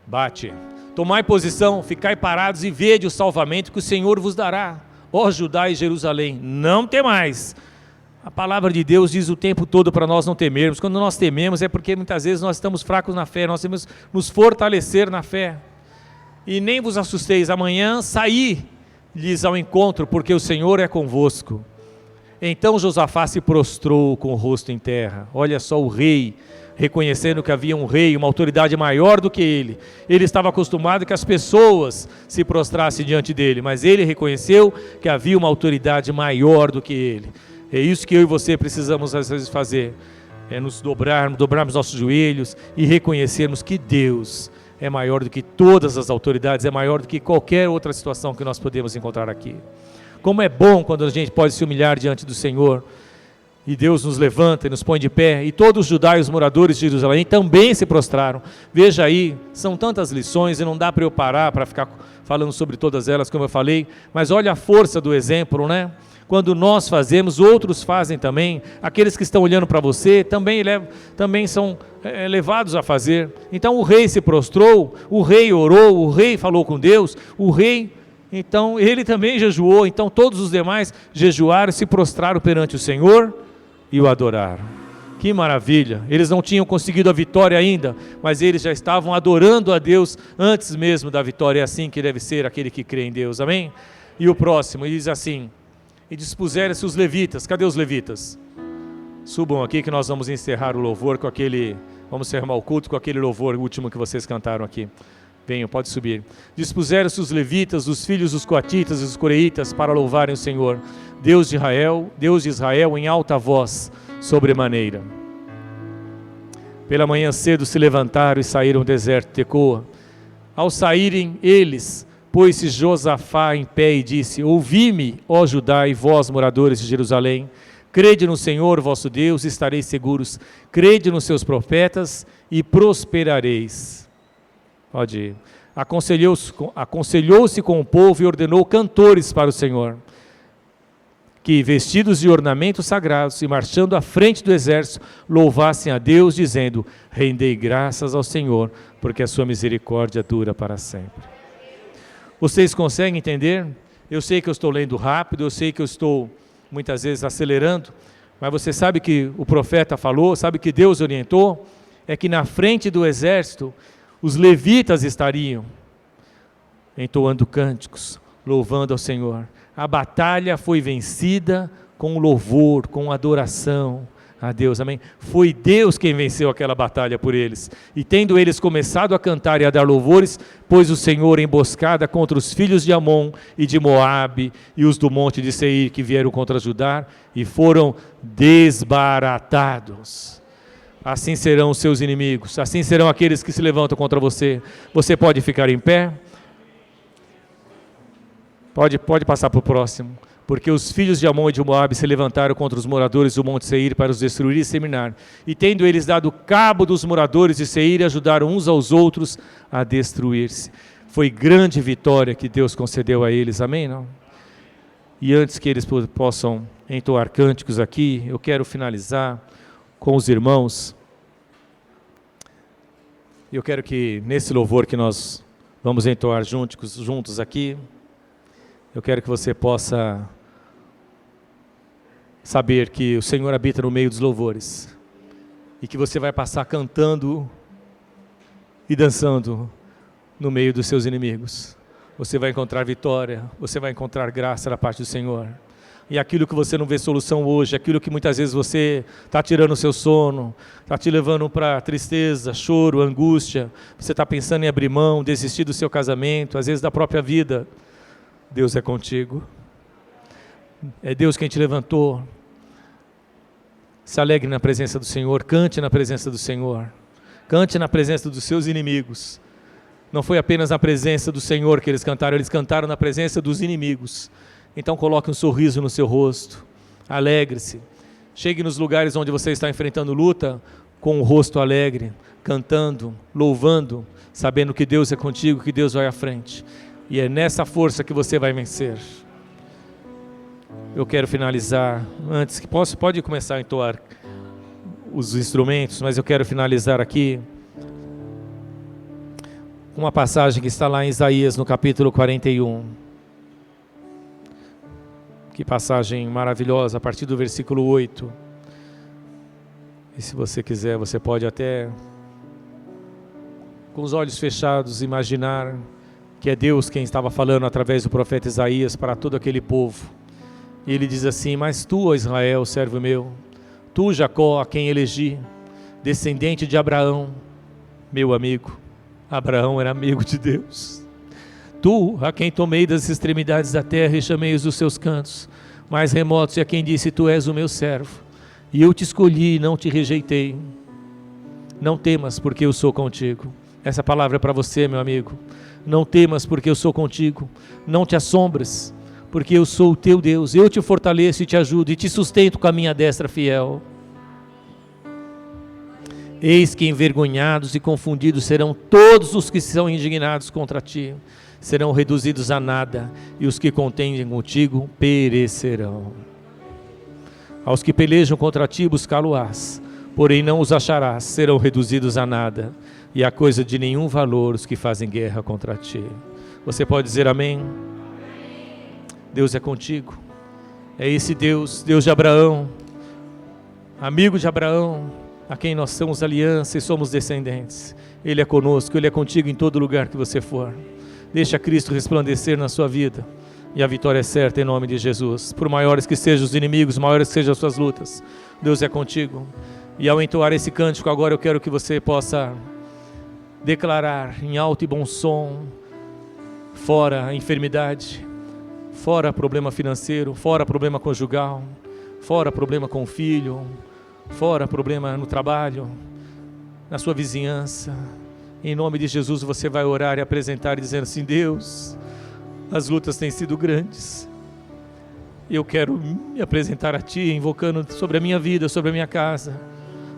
Bate. Tomai posição, ficai parados e vede o salvamento que o Senhor vos dará. Ó Judá e Jerusalém, não temais. A palavra de Deus diz o tempo todo para nós não temermos. Quando nós tememos é porque muitas vezes nós estamos fracos na fé, nós temos que nos fortalecer na fé. E nem vos assusteis, amanhã saí-lhes ao encontro, porque o Senhor é convosco. Então Josafá se prostrou com o rosto em terra. Olha só o rei, reconhecendo que havia um rei, uma autoridade maior do que ele. Ele estava acostumado que as pessoas se prostrassem diante dele, mas ele reconheceu que havia uma autoridade maior do que ele. É isso que eu e você precisamos às vezes fazer, é nos dobrarmos nossos joelhos e reconhecermos que Deus é maior do que todas as autoridades, é maior do que qualquer outra situação que nós podemos encontrar aqui. Como é bom quando a gente pode se humilhar diante do Senhor, e Deus nos levanta e nos põe de pé, e todos os judeus, os moradores de Jerusalém, também se prostraram. Veja aí, são tantas lições, e não dá para eu parar para ficar falando sobre todas elas, como eu falei, mas olha a força do exemplo, né? Quando nós fazemos, outros fazem também, aqueles que estão olhando para você também são levados a fazer. Então o rei se prostrou, o rei orou, o rei falou com Deus, o rei, então ele também jejuou, então todos os demais jejuaram, se prostraram perante o Senhor e o adoraram. Que maravilha, eles não tinham conseguido a vitória ainda, mas eles já estavam adorando a Deus antes mesmo da vitória. É assim que deve ser aquele que crê em Deus, amém? E o próximo, diz assim: e dispuseram-se os levitas. Cadê os levitas? Subam aqui que nós vamos encerrar o louvor com aquele, vamos encerrar o culto com aquele louvor último que vocês cantaram aqui. Venham, pode subir. Dispuseram-se os levitas, os filhos dos coatitas e dos coreitas para louvarem o Senhor, Deus de Israel, em alta voz, sobremaneira. Pela manhã cedo se levantaram e saíram do deserto de Tecoa. Ao saírem eles, pôs-se Josafá em pé e disse: ouvi-me, ó Judá e vós, moradores de Jerusalém, crede no Senhor vosso Deus e estareis seguros, crede nos seus profetas e prosperareis. Pode ir. Aconselhou-se com o povo e ordenou cantores para o Senhor, que, vestidos de ornamentos sagrados e marchando à frente do exército, louvassem a Deus, dizendo: rendei graças ao Senhor, porque a sua misericórdia dura para sempre. Vocês conseguem entender? Eu sei que eu estou lendo rápido, eu sei que eu estou muitas vezes acelerando, mas você sabe que o profeta falou, sabe que Deus orientou, é que na frente do exército, os levitas estariam entoando cânticos, louvando ao Senhor. A batalha foi vencida com louvor, com adoração a Deus, amém? Foi Deus quem venceu aquela batalha por eles. E tendo eles começado a cantar e a dar louvores, pôs o Senhor emboscada contra os filhos de Amon e de Moabe e os do monte de Seir que vieram contra Judá e foram desbaratados. Assim serão os seus inimigos, assim serão aqueles que se levantam contra você. Você pode ficar em pé? Pode passar para o próximo. Porque os filhos de Amon e de Moabe se levantaram contra os moradores do monte Seir para os destruir e exterminar. E tendo eles dado cabo dos moradores de Seir, ajudaram uns aos outros a destruir-se. Foi grande vitória que Deus concedeu a eles, amém? Não? E antes que eles possam entoar cânticos aqui, eu quero finalizar com os irmãos. Eu quero que nesse louvor que nós vamos entoar juntos aqui, eu quero que você possa saber que o Senhor habita no meio dos louvores e que você vai passar cantando e dançando no meio dos seus inimigos. Você vai encontrar vitória, você vai encontrar graça da parte do Senhor. E aquilo que você não vê solução hoje, aquilo que muitas vezes você está tirando o seu sono, está te levando para tristeza, choro, angústia, você está pensando em abrir mão, desistir do seu casamento, às vezes da própria vida, Deus é contigo. É Deus quem te levantou. Se alegre na presença do Senhor, cante na presença do Senhor, cante na presença dos seus inimigos. Não foi apenas na presença do Senhor que eles cantaram na presença dos inimigos. Então coloque um sorriso no seu rosto, alegre-se, chegue nos lugares onde você está enfrentando luta, com o rosto alegre, cantando, louvando, sabendo que Deus é contigo, que Deus vai à frente, e é nessa força que você vai vencer. Eu quero finalizar, antes que pode começar a entoar os instrumentos, mas eu quero finalizar aqui, uma passagem que está lá em Isaías, no capítulo 41, que passagem maravilhosa, a partir do versículo 8. E se você quiser, você pode até, com os olhos fechados, imaginar que é Deus quem estava falando através do profeta Isaías para todo aquele povo. E ele diz assim: mas tu, ó Israel, servo meu, tu, Jacó, a quem elegi, descendente de Abraão, meu amigo. Abraão era amigo de Deus. Tu, a quem tomei das extremidades da terra e chamei os dos seus cantos mais remotos, e a quem disse: tu és o meu servo, e eu te escolhi e não te rejeitei. Não temas, porque eu sou contigo. Essa palavra é para você, meu amigo. Não temas, porque eu sou contigo. Não te assombres, porque eu sou o teu Deus. Eu te fortaleço e te ajudo e te sustento com a minha destra fiel. Eis que envergonhados e confundidos serão todos os que são indignados contra ti. Serão reduzidos a nada, e os que contendem contigo perecerão. Aos que pelejam contra ti buscá-lo-ás, porém não os acharás, serão reduzidos a nada, e a coisa de nenhum valor os que fazem guerra contra ti. Você pode dizer amém? Deus é contigo. É esse Deus, Deus de Abraão, amigo de Abraão, a quem nós somos aliança e somos descendentes. Ele é conosco, Ele é contigo em todo lugar que você for. Deixa Cristo resplandecer na sua vida, e a vitória é certa em nome de Jesus. Por maiores que sejam os inimigos, maiores que sejam as suas lutas, Deus é contigo. E ao entoar esse cântico agora, eu quero que você possa declarar em alto e bom som: fora a enfermidade, fora problema financeiro, fora problema conjugal, fora problema com o filho, fora problema no trabalho, na sua vizinhança. Em nome de Jesus você vai orar e apresentar e dizendo assim: Deus, as lutas têm sido grandes, eu quero me apresentar a Ti, invocando sobre a minha vida, sobre a minha casa,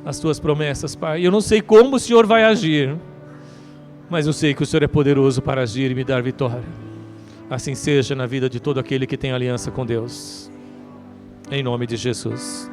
as Tuas promessas, Pai. Eu não sei como o Senhor vai agir, mas eu sei que o Senhor é poderoso para agir e me dar vitória. Assim seja na vida de todo aquele que tem aliança com Deus, em nome de Jesus.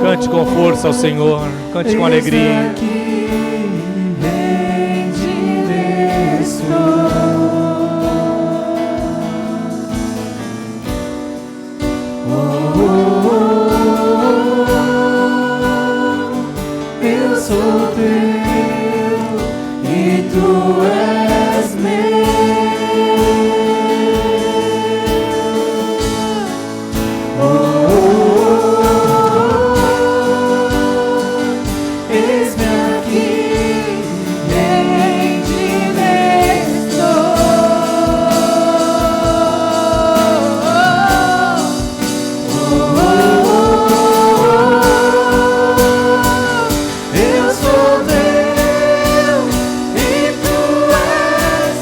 Cante com força ao Senhor, cante com alegria. Eu sou teu e tu és meu. Eis-me aqui, bendito eu sou teu e tu és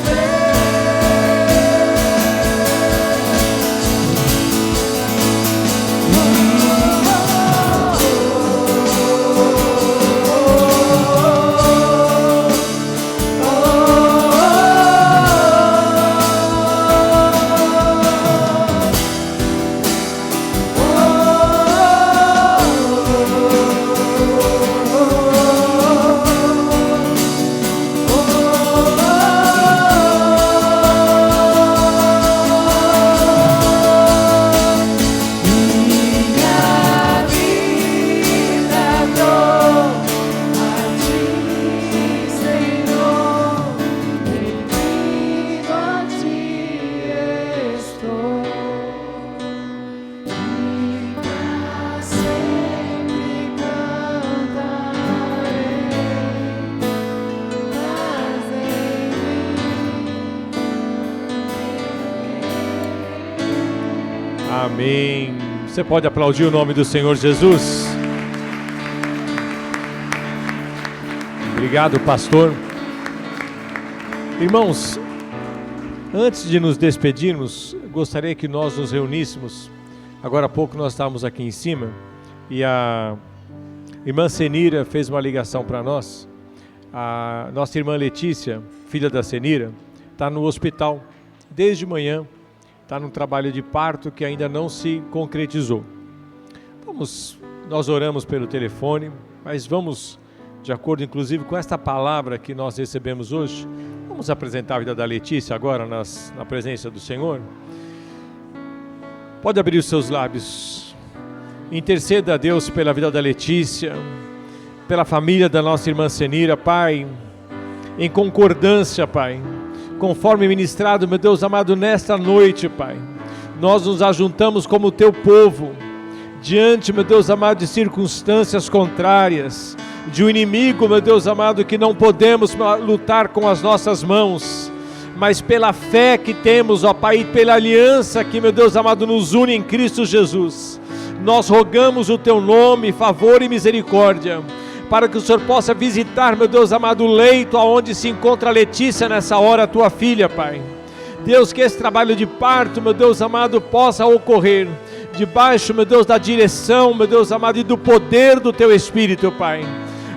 Amém. Você pode aplaudir o nome do Senhor Jesus? Obrigado, pastor. Irmãos, antes de nos despedirmos, gostaria que nós nos reuníssemos Agora há pouco nós estávamos aqui em cima e a irmã Senira fez uma ligação para nós. A nossa irmã Letícia, filha da Senira, está no hospital desde manhã, está num trabalho de parto que ainda não se concretizou. Nós oramos pelo telefone, mas vamos, de acordo inclusive com esta palavra que nós recebemos hoje, vamos apresentar a vida da Letícia agora na presença do Senhor. Pode abrir os seus lábios, interceda a Deus pela vida da Letícia, pela família da nossa irmã Senira, Pai, em concordância, Pai, conforme ministrado, meu Deus amado, nesta noite, Pai, nós nos ajuntamos como teu povo, diante, meu Deus amado, de circunstâncias contrárias, de um inimigo, meu Deus amado, que não podemos lutar com as nossas mãos, mas pela fé que temos, ó Pai, e pela aliança que, meu Deus amado, nos une em Cristo Jesus, nós rogamos o teu nome, favor e misericórdia, para que o Senhor possa visitar, meu Deus amado, o leito aonde se encontra a Letícia nessa hora, a tua filha, Pai. Deus, que esse trabalho de parto, meu Deus amado, possa ocorrer debaixo, meu Deus, da direção, meu Deus amado, e do poder do teu Espírito, Pai.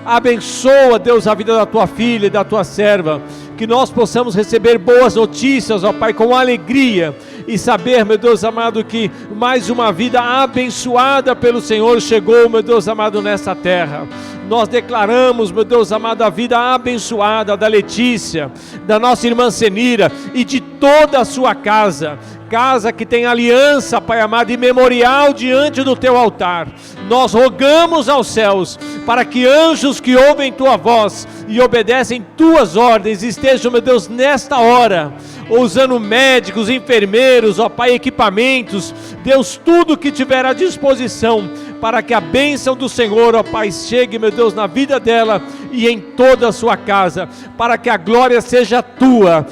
Abençoa, Deus, a vida da tua filha e da tua serva, que nós possamos receber boas notícias, ó Pai, com alegria, e saber, meu Deus amado, que mais uma vida abençoada pelo Senhor chegou, meu Deus amado, nessa terra. Nós declaramos, meu Deus amado, a vida abençoada da Letícia, da nossa irmã Senira e de toda a sua casa que tem aliança, Pai amado, e memorial diante do teu altar. Nós rogamos aos céus para que anjos que ouvem tua voz e obedecem tuas ordens estejam, meu Deus, nesta hora, usando médicos, enfermeiros, ó Pai, equipamentos, Deus, tudo que tiver à disposição, para que a bênção do Senhor, ó Pai, chegue, meu Deus, na vida dela e em toda a sua casa, para que a glória seja tua.